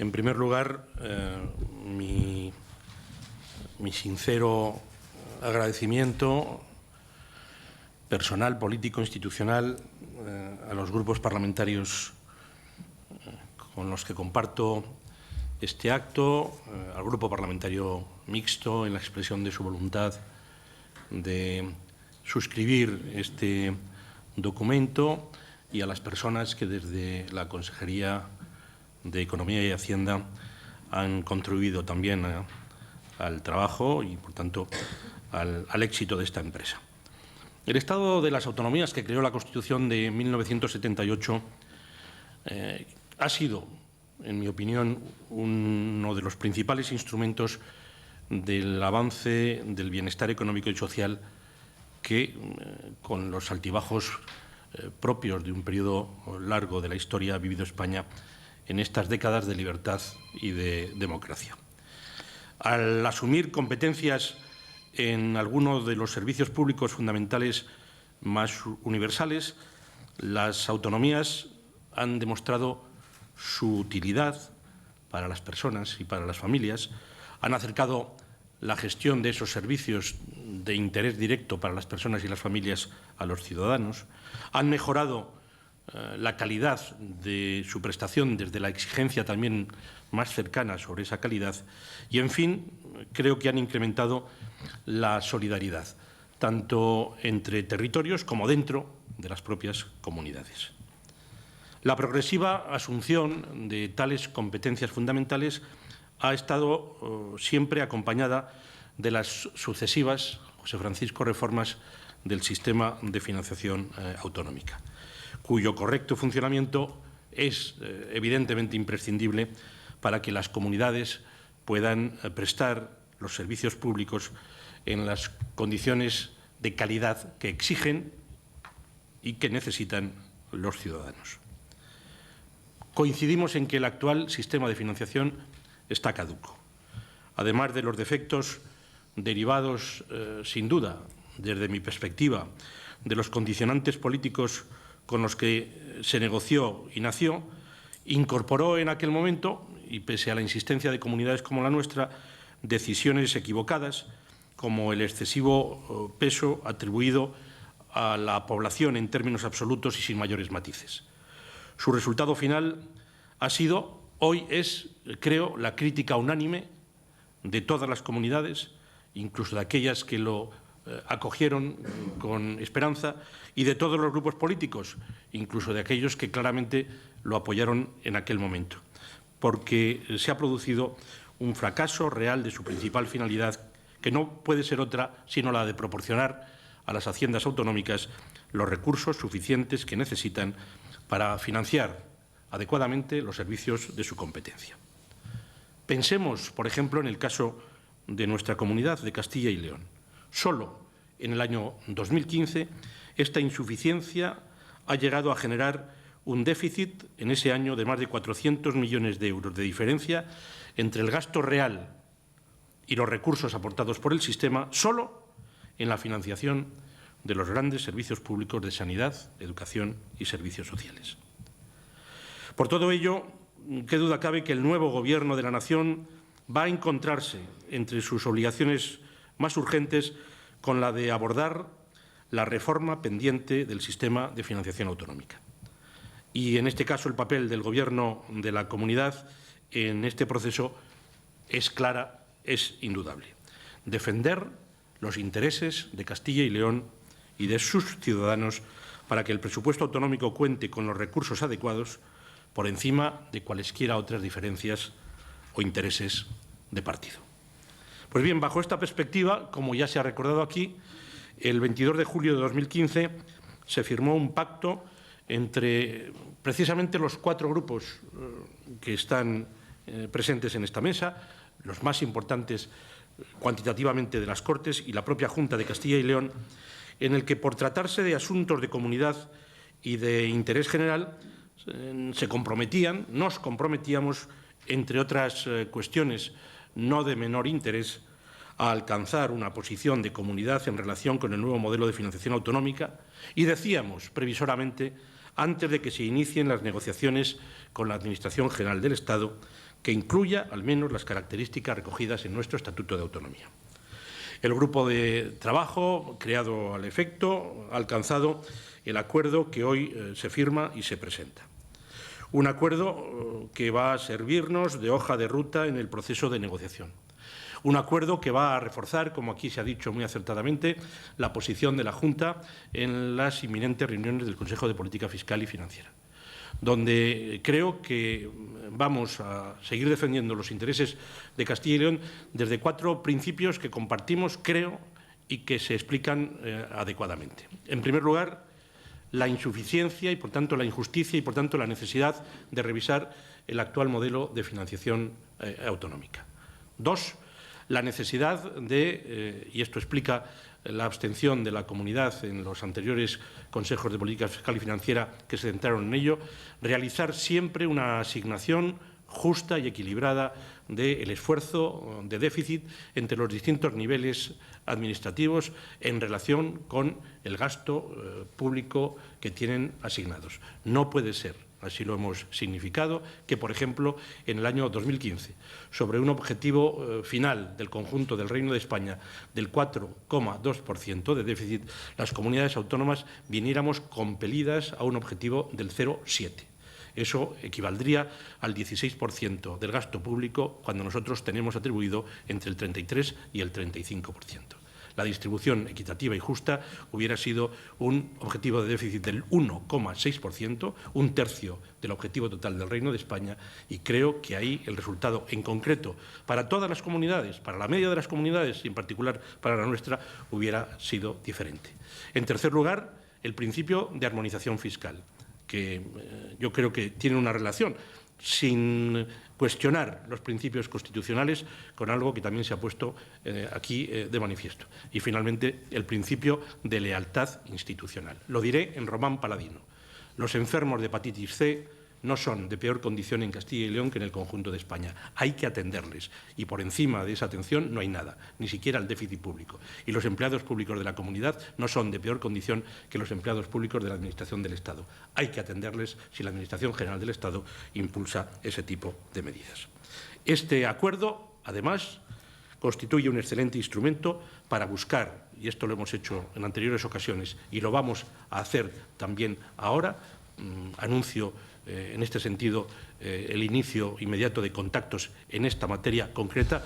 En primer lugar, mi sincero agradecimiento personal, político, institucional a los grupos parlamentarios con los que comparto este acto, al Grupo Parlamentario Mixto en la expresión de su voluntad de suscribir este documento y a las personas que desde la Consejería de Economía y Hacienda han contribuido también al trabajo y, por tanto, al éxito de esta empresa. El Estado de las Autonomías que creó la Constitución de 1978 ha sido, en mi opinión, uno de los principales instrumentos del avance del bienestar económico y social que, con los altibajos propios de un periodo largo de la historia, ha vivido España en estas décadas de libertad y de democracia. Al asumir competencias en algunos de los servicios públicos fundamentales más universales, las autonomías han demostrado su utilidad para las personas y para las familias, han acercado la gestión de esos servicios de interés directo para las personas y las familias a los ciudadanos, han mejorado la calidad de su prestación desde la exigencia también más cercana sobre esa calidad y, en fin, creo que han incrementado la solidaridad, tanto entre territorios como dentro de las propias comunidades. La progresiva asunción de tales competencias fundamentales ha estado siempre acompañada de las sucesivas, José Francisco, reformas del sistema de financiación autonómica, cuyo correcto funcionamiento es evidentemente imprescindible para que las comunidades puedan prestar los servicios públicos en las condiciones de calidad que exigen y que necesitan los ciudadanos. Coincidimos en que el actual sistema de financiación está caduco. Además de los defectos derivados, sin duda, desde mi perspectiva, de los condicionantes políticos con los que se negoció y nació, incorporó en aquel momento, y pese a la insistencia de comunidades como la nuestra, decisiones equivocadas, como el excesivo peso atribuido a la población en términos absolutos y sin mayores matices. Su resultado final ha sido, hoy es, creo, la crítica unánime de todas las comunidades, incluso de aquellas que lo acogieron con esperanza, y de todos los grupos políticos, incluso de aquellos que claramente lo apoyaron en aquel momento, porque se ha producido un fracaso real de su principal finalidad, que no puede ser otra sino la de proporcionar a las haciendas autonómicas los recursos suficientes que necesitan para financiar adecuadamente los servicios de su competencia. Pensemos, por ejemplo, en el caso de nuestra comunidad de Castilla y León. Solo en el año 2015 esta insuficiencia ha llegado a generar un déficit en ese año de más de 400 millones de euros de diferencia entre el gasto real y los recursos aportados por el sistema solo en la financiación de los grandes servicios públicos de sanidad, educación y servicios sociales. Por todo ello, qué duda cabe que el nuevo Gobierno de la Nación va a encontrarse entre sus obligaciones más urgentes con la de abordar la reforma pendiente del sistema de financiación autonómica. Y, en este caso, el papel del Gobierno de la Comunidad en este proceso es clara, es indudable. Defender los intereses de Castilla y León y de sus ciudadanos para que el presupuesto autonómico cuente con los recursos adecuados por encima de cualesquiera otras diferencias o intereses de partido. Pues bien, bajo esta perspectiva, como ya se ha recordado aquí, el 22 de julio de 2015 se firmó un pacto entre precisamente los 4 grupos que están presentes en esta mesa, los más importantes cuantitativamente de las Cortes y la propia Junta de Castilla y León, en el que, por tratarse de asuntos de comunidad y de interés general, nos comprometíamos, entre otras cuestiones no de menor interés, a alcanzar una posición de comunidad en relación con el nuevo modelo de financiación autonómica y decíamos previsoramente, antes de que se inicien las negociaciones con la Administración General del Estado, que incluya al menos las características recogidas en nuestro Estatuto de Autonomía. El grupo de trabajo creado al efecto ha alcanzado el acuerdo que hoy se firma y se presenta. Un acuerdo que va a servirnos de hoja de ruta en el proceso de negociación. Un acuerdo que va a reforzar, como aquí se ha dicho muy acertadamente, la posición de la Junta en las inminentes reuniones del Consejo de Política Fiscal y Financiera, donde creo que vamos a seguir defendiendo los intereses de Castilla y León desde 4 principios que compartimos, creo, y que se explican adecuadamente. En primer lugar, la insuficiencia y, por tanto, la injusticia y, por tanto, la necesidad de revisar el actual modelo de financiación autonómica. 2, la necesidad de, y esto explica la abstención de la comunidad en los anteriores consejos de política fiscal y financiera que se centraron en ello, realizar siempre una asignación justa y equilibrada del esfuerzo de déficit entre los distintos niveles administrativos en relación con el gasto público que tienen asignados. No puede ser, así lo hemos significado, que, por ejemplo, en el año 2015, sobre un objetivo final del conjunto del Reino de España del 4,2% de déficit, las comunidades autónomas viniéramos compelidas a un objetivo del 0,7%. Eso equivaldría al 16% del gasto público cuando nosotros tenemos atribuido entre el 33 y el 35%. La distribución equitativa y justa hubiera sido un objetivo de déficit del 1,6%, un tercio del objetivo total del Reino de España, y creo que ahí el resultado en concreto para todas las comunidades, para la media de las comunidades y en particular para la nuestra, hubiera sido diferente. En tercer lugar, el principio de armonización fiscal, que yo creo que tiene una relación, sin cuestionar los principios constitucionales, con algo que también se ha puesto aquí de manifiesto. Y, finalmente, el principio de lealtad institucional. Lo diré en Román Paladino. Los enfermos de hepatitis C no son de peor condición en Castilla y León que en el conjunto de España. Hay que atenderles y por encima de esa atención no hay nada, ni siquiera el déficit público. Y los empleados públicos de la comunidad no son de peor condición que los empleados públicos de la Administración del Estado. Hay que atenderles si la Administración General del Estado impulsa ese tipo de medidas. Este acuerdo, además, constituye un excelente instrumento para buscar, y esto lo hemos hecho en anteriores ocasiones y lo vamos a hacer también ahora, anuncio en este sentido el inicio inmediato de contactos en esta materia concreta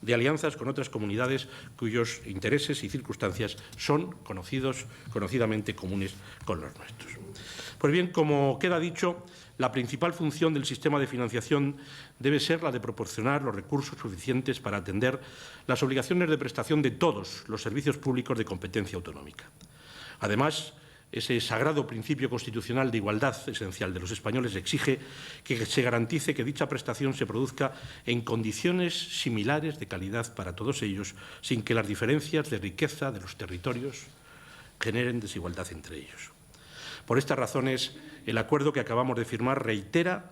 de alianzas con otras comunidades cuyos intereses y circunstancias son conocidamente comunes con los nuestros. Pues bien, como queda dicho, la principal función del sistema de financiación debe ser la de proporcionar los recursos suficientes para atender las obligaciones de prestación de todos los servicios públicos de competencia autonómica. Además, ese sagrado principio constitucional de igualdad esencial de los españoles exige que se garantice que dicha prestación se produzca en condiciones similares de calidad para todos ellos, sin que las diferencias de riqueza de los territorios generen desigualdad entre ellos. Por estas razones, el acuerdo que acabamos de firmar reitera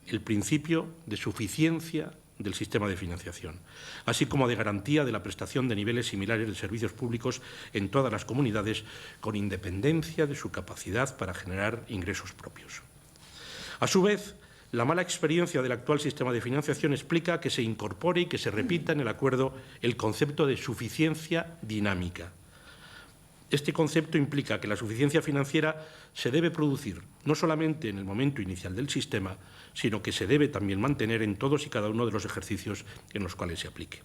el principio de suficiencia del sistema de financiación, así como de garantía de la prestación de niveles similares de servicios públicos en todas las comunidades, con independencia de su capacidad para generar ingresos propios. A su vez, la mala experiencia del actual sistema de financiación explica que se incorpore y que se repita en el acuerdo el concepto de suficiencia dinámica. Este concepto implica que la suficiencia financiera se debe producir no solamente en el momento inicial del sistema, sino que se debe también mantener en todos y cada uno de los ejercicios en los cuales se aplique.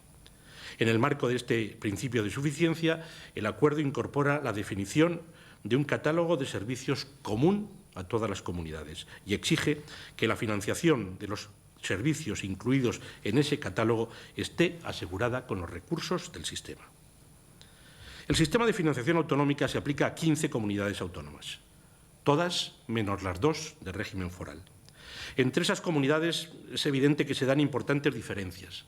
En el marco de este principio de suficiencia, el acuerdo incorpora la definición de un catálogo de servicios común a todas las comunidades y exige que la financiación de los servicios incluidos en ese catálogo esté asegurada con los recursos del sistema. El sistema de financiación autonómica se aplica a 15 comunidades autónomas, todas menos las 2 de régimen foral. Entre esas comunidades es evidente que se dan importantes diferencias,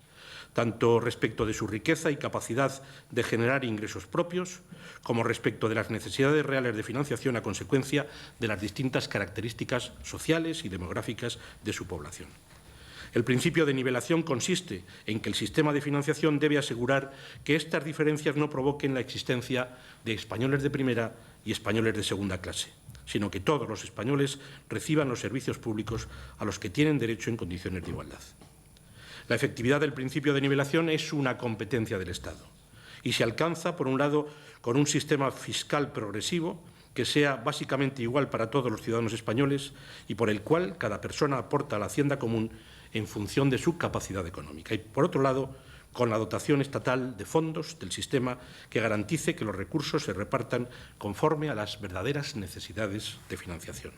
tanto respecto de su riqueza y capacidad de generar ingresos propios, como respecto de las necesidades reales de financiación a consecuencia de las distintas características sociales y demográficas de su población. El principio de nivelación consiste en que el sistema de financiación debe asegurar que estas diferencias no provoquen la existencia de españoles de primera y españoles de segunda clase. sino que todos los españoles reciban los servicios públicos a los que tienen derecho en condiciones de igualdad. La efectividad del principio de nivelación es una competencia del Estado y se alcanza, por un lado, con un sistema fiscal progresivo que sea básicamente igual para todos los ciudadanos españoles y por el cual cada persona aporta a la hacienda común en función de su capacidad económica. Y, por otro lado, con la dotación estatal de fondos del sistema que garantice que los recursos se repartan conforme a las verdaderas necesidades de financiación.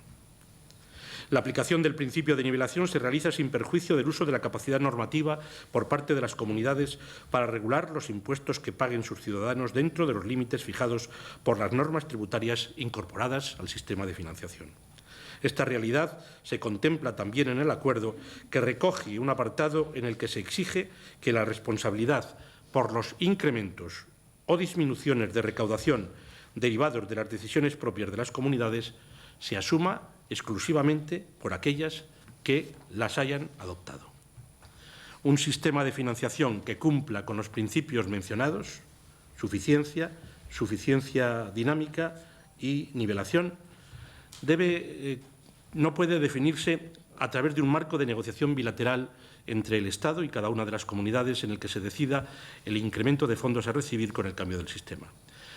La aplicación del principio de nivelación se realiza sin perjuicio del uso de la capacidad normativa por parte de las comunidades para regular los impuestos que paguen sus ciudadanos dentro de los límites fijados por las normas tributarias incorporadas al sistema de financiación. Esta realidad se contempla también en el acuerdo, que recoge un apartado en el que se exige que la responsabilidad por los incrementos o disminuciones de recaudación derivados de las decisiones propias de las comunidades se asuma exclusivamente por aquellas que las hayan adoptado. Un sistema de financiación que cumpla con los principios mencionados, suficiencia dinámica y nivelación, no puede definirse a través de un marco de negociación bilateral entre el Estado y cada una de las comunidades en el que se decida el incremento de fondos a recibir con el cambio del sistema.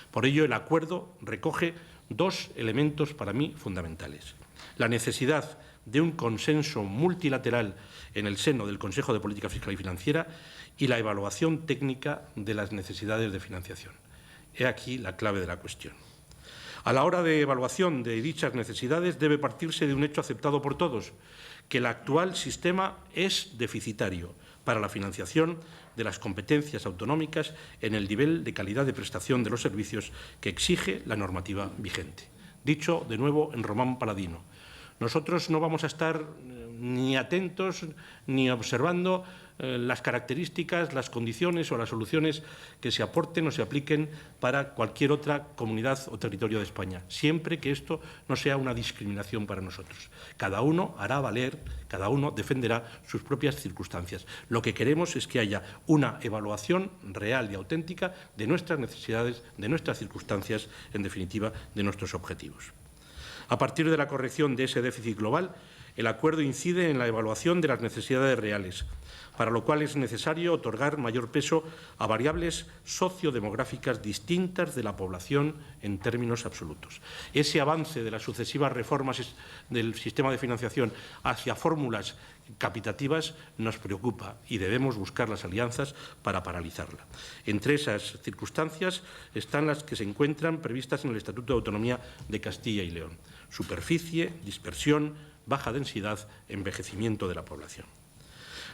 Por ello, el acuerdo recoge dos elementos para mí fundamentales: la necesidad de un consenso multilateral en el seno del Consejo de Política Fiscal y Financiera y la evaluación técnica de las necesidades de financiación. He aquí la clave de la cuestión. A la hora de evaluación de dichas necesidades debe partirse de un hecho aceptado por todos, que el actual sistema es deficitario para la financiación de las competencias autonómicas en el nivel de calidad de prestación de los servicios que exige la normativa vigente. Dicho de nuevo en román paladino, nosotros no vamos a estar ni atentos ni observando las características, las condiciones o las soluciones que se aporten o se apliquen para cualquier otra comunidad o territorio de España, siempre que esto no sea una discriminación para nosotros. Cada uno hará valer, cada uno defenderá sus propias circunstancias. Lo que queremos es que haya una evaluación real y auténtica de nuestras necesidades, de nuestras circunstancias, en definitiva, de nuestros objetivos. A partir de la corrección de ese déficit global, el acuerdo incide en la evaluación de las necesidades reales, para lo cual es necesario otorgar mayor peso a variables sociodemográficas distintas de la población en términos absolutos. Ese avance de las sucesivas reformas del sistema de financiación hacia fórmulas capitativas nos preocupa y debemos buscar las alianzas para paralizarla. Entre esas circunstancias están las que se encuentran previstas en el Estatuto de Autonomía de Castilla y León: superficie, dispersión, baja densidad, envejecimiento de la población.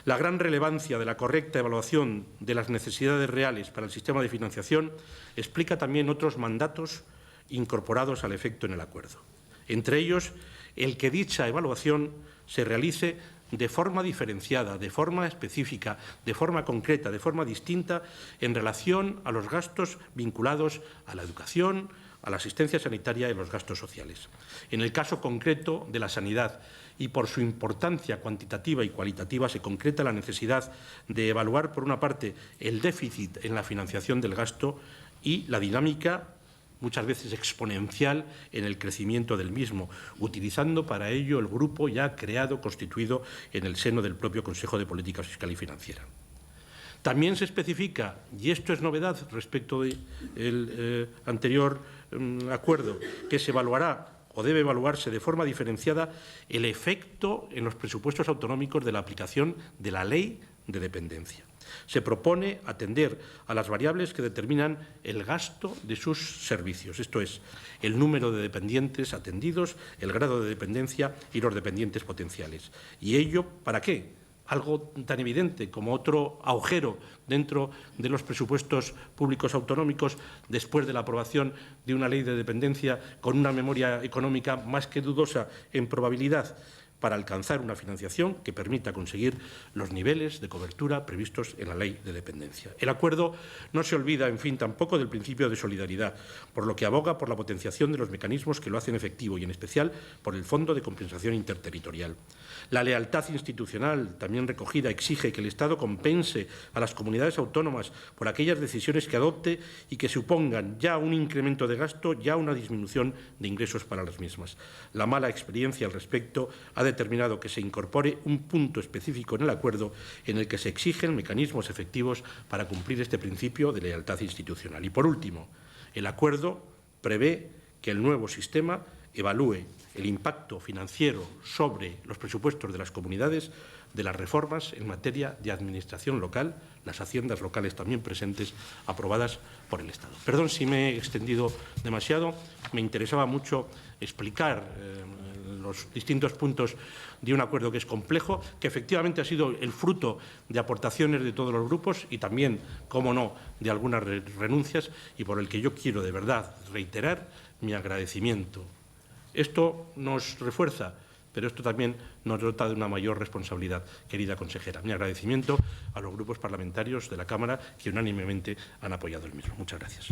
La gran relevancia de la correcta evaluación de las necesidades reales para el sistema de financiación explica también otros mandatos incorporados al efecto en el acuerdo. Entre ellos, el que dicha evaluación se realice de forma diferenciada, de forma específica, de forma concreta, de forma distinta en relación a los gastos vinculados a la educación, a la asistencia sanitaria y los gastos sociales. En el caso concreto de la sanidad, y por su importancia cuantitativa y cualitativa, se concreta la necesidad de evaluar, por una parte, el déficit en la financiación del gasto y la dinámica, muchas veces exponencial, en el crecimiento del mismo, utilizando para ello el grupo ya creado, constituido en el seno del propio Consejo de Política Fiscal y Financiera. También se especifica, y esto es novedad respecto del anterior acuerdo, que se evaluará o debe evaluarse de forma diferenciada el efecto en los presupuestos autonómicos de la aplicación de la Ley de Dependencia. Se propone atender a las variables que determinan el gasto de sus servicios, esto es, el número de dependientes atendidos, el grado de dependencia y los dependientes potenciales. ¿Y ello para qué? Algo tan evidente como otro agujero dentro de los presupuestos públicos autonómicos después de la aprobación de una ley de dependencia con una memoria económica más que dudosa en probabilidad, para alcanzar una financiación que permita conseguir los niveles de cobertura previstos en la Ley de Dependencia. El acuerdo no se olvida, en fin, tampoco del principio de solidaridad, por lo que aboga por la potenciación de los mecanismos que lo hacen efectivo y, en especial, por el Fondo de Compensación Interterritorial. La lealtad institucional, también recogida, exige que el Estado compense a las comunidades autónomas por aquellas decisiones que adopte y que supongan ya un incremento de gasto, ya una disminución de ingresos para las mismas. La mala experiencia al respecto ha determinado que se incorpore un punto específico en el acuerdo en el que se exigen mecanismos efectivos para cumplir este principio de lealtad institucional. Y, por último, el acuerdo prevé que el nuevo sistema evalúe el impacto financiero sobre los presupuestos de las comunidades de las reformas en materia de administración local, las haciendas locales también presentes, aprobadas por el Estado. Perdón si me he extendido demasiado, me interesaba mucho explicar los distintos puntos de un acuerdo que es complejo, que efectivamente ha sido el fruto de aportaciones de todos los grupos y también, cómo no, de algunas renuncias, y por el que yo quiero de verdad reiterar mi agradecimiento. Esto nos refuerza, pero esto también nos dota de una mayor responsabilidad, querida consejera. Mi agradecimiento a los grupos parlamentarios de la Cámara que unánimemente han apoyado el mismo. Muchas gracias.